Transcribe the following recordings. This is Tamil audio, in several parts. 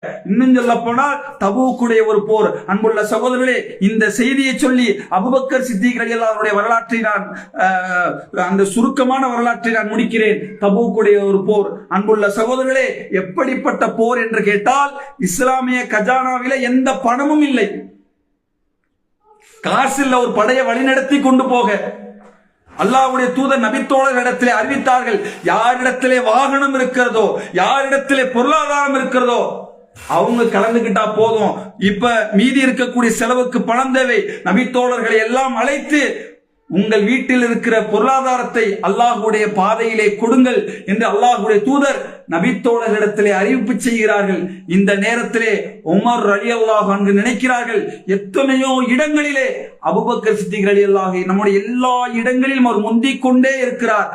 இன்னும் சொல்ல போனால் தபூக்குடைய ஒரு போர். அன்புள்ள சகோதரர்களே, இந்த செய்தியை சொல்லி அபூபக்கர் சித்திக் ரலியல்லாஹு வரலாற்றை நான் அந்த சுருக்கமான வரலாற்றை நான் முடிக்கிறேன். தபூக்குடைய ஒரு போர். அன்புள்ள சகோதரர்களே, எப்படிப்பட்ட போர் என்று கேட்டால், இஸ்லாமிய கஜானாவில எந்த பணமும் இல்லை, காசில் ஒரு படையை வழிநடத்தி கொண்டு போக அல்லாஹ்வுடைய தூதர் நபித்தோழர்களிடத்திலே அறிவித்தார்கள், யாரிடத்திலே வாகனம் இருக்கிறதோ, யாரிடத்திலே பொருளாதாரம் இருக்கிறதோ அவங்க கலந்துகிட்டா போதும். இப்ப மீதி இருக்கக்கூடிய செலவுக்கு பணம் தேவை. நபித்தோழர்களை எல்லாம் அழைத்து உங்கள் வீட்டில் இருக்கிற பொருளாதாரத்தை அல்லாஹ்வுடைய பாதையிலே கொடுங்கள் என்று அல்லாஹ்வுடைய தூதர் நபித்தோழர்களிடத்திலே அறிவிப்பு செய்கிறார்கள். இந்த நேரத்திலே உமர் ரலியல்லாஹு அன்ஹு நினைக்கிறார்கள், எத்தனையோ இடங்களிலே அபூபக்கர் சித்திக் ரலியல்லாஹு நம்முடைய எல்லா இடங்களிலும் அவர் முந்திக் கொண்டே இருக்கிறார்.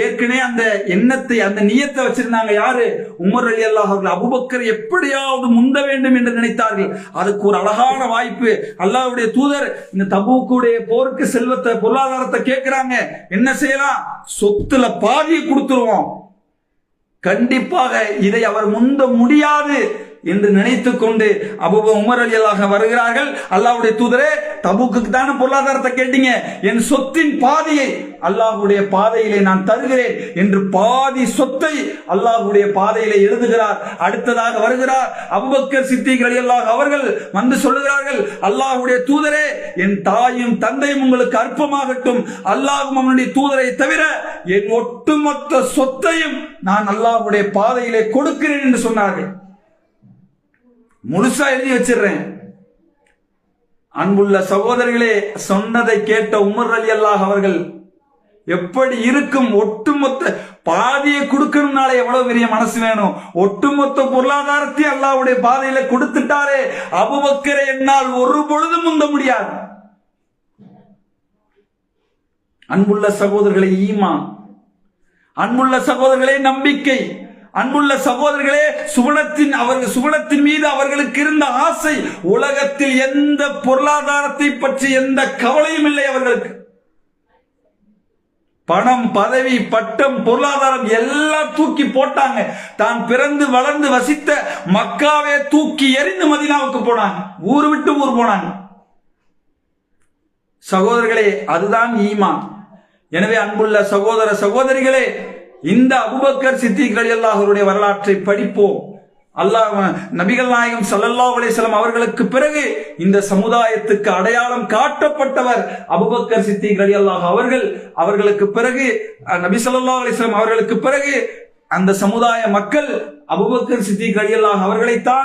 ஏற்கனவே அந்த எண்ணத்தை, அந்த நியத்தை வச்சிருந்தாங்க யாரு? உமர் ரலியல்லாஹு அவர்கள். அபூபக்கர் எப்படியாவது முந்த வேண்டும் என்று நினைத்தார்கள். அதுக்கு ஒரு அழகான வாய்ப்பு. அல்லாஹ்வுடைய தூதர் இந்த தபூக்குடைய போருக்கு செல்வத்தை, பொருளாதாரத்தை கேட்கிறாங்க. என்ன செய்யலாம்? சொத்துல பாதியை கொடுத்துருவோம், கண்டிப்பாக இதை அவர் முந்த முடியாது என்று நினைத்துக் கொண்டு உமர் ரலியல்லாஹு வருகிறார்கள். அல்லாஹ்வுடைய தூதரே, தபூக்கு தானே பொருளாதாரத்தை கேட்டீங்க, என் சொத்தின் பாதியை அல்லாஹ்வுடைய பாதையிலே நான் தருகிறேன் என்று பாதி சொத்தை அல்லாஹ்வுடைய பாதையிலே எழுதுகிறார். அடுத்ததாக வருகிறார் அபூபக்கர் சித்திக் ரலியல்லாஹு அவர்கள் வந்து சொல்லுகிறார்கள், அல்லாஹ்வுடைய தூதரே, என் தாயும் தந்தையும் உங்களுக்கு அற்பமாகட்டும், அல்லாஹ்வும் அவனுடைய தூதரை தவிர என் ஒட்டுமொத்த சொத்தையும் நான் அல்லாஹ்வுடைய பாதையிலே கொடுக்கிறேன் என்று சொன்னார்கள். முழுசா எழுதி வச்சிடுறேன். அன்புள்ள சகோதரர்களே, சொன்னதை கேட்ட உமர் ரலியல்லாஹு அவர்கள் எப்படி இருக்கும்? ஒட்டுமொத்த பாதியை கொடுக்கணும்னாலே எவ்வளவு பெரிய மனசு வேணும்? ஒட்டுமொத்த பொருளாதாரத்தை அல்லாஹ்வுடைய பாதையில கொடுத்துட்டாரே, அபூபக்கரை என்னால் ஒரு பொழுதும் முந்த முடியாது. அன்புள்ள சகோதரர்களே, ஈமான். அன்புள்ள சகோதரர்களே, நம்பிக்கை. அன்புள்ள சகோதரர்களே, சுவனத்தின் மீது அவர்களுக்கு இருந்த ஆசை. உலகத்தில் எந்த பொருளாதாரத்தை பற்றி எந்த கவலையும் இல்லை அவர்களுக்கு. பணம், பதவி, பட்டம், பொருளாதாரம் எல்லாம் தூக்கி போட்டாங்க. தான் பிறந்து வளர்ந்து வசித்த மக்காவே தூக்கி எறிந்து மதீனாவுக்கு போனாங்க. ஊர் விட்டு ஊர் போனாங்க. சகோதரர்களே, அதுதான் ஈமான். எனவே அன்புள்ள சகோதர சகோதரிகளே, இந்த அபூபக்கர் சித்திக் ரலியல்லாஹு அவருடைய வரலாற்றை படிப்போம். நபிகள் நாயகம் ஸல்லல்லாஹு அலைஹி வஸல்லம் அவர்களுக்கு பிறகு இந்த சமுதாயத்துக்கு அடையாளம் காட்டப்பட்டவர் அபூபக்கர் சித்திக் ரலியல்லாஹு அவர்கள். அவர்களுக்கு பிறகு நபி ஸல்லல்லாஹு அலைஹி வஸல்லம் அவர்களுக்கு பிறகு அந்த சமுதாய மக்கள் அபூபக்கர் சித்திக் ரலியல்லாஹு அவர்களைத்தான்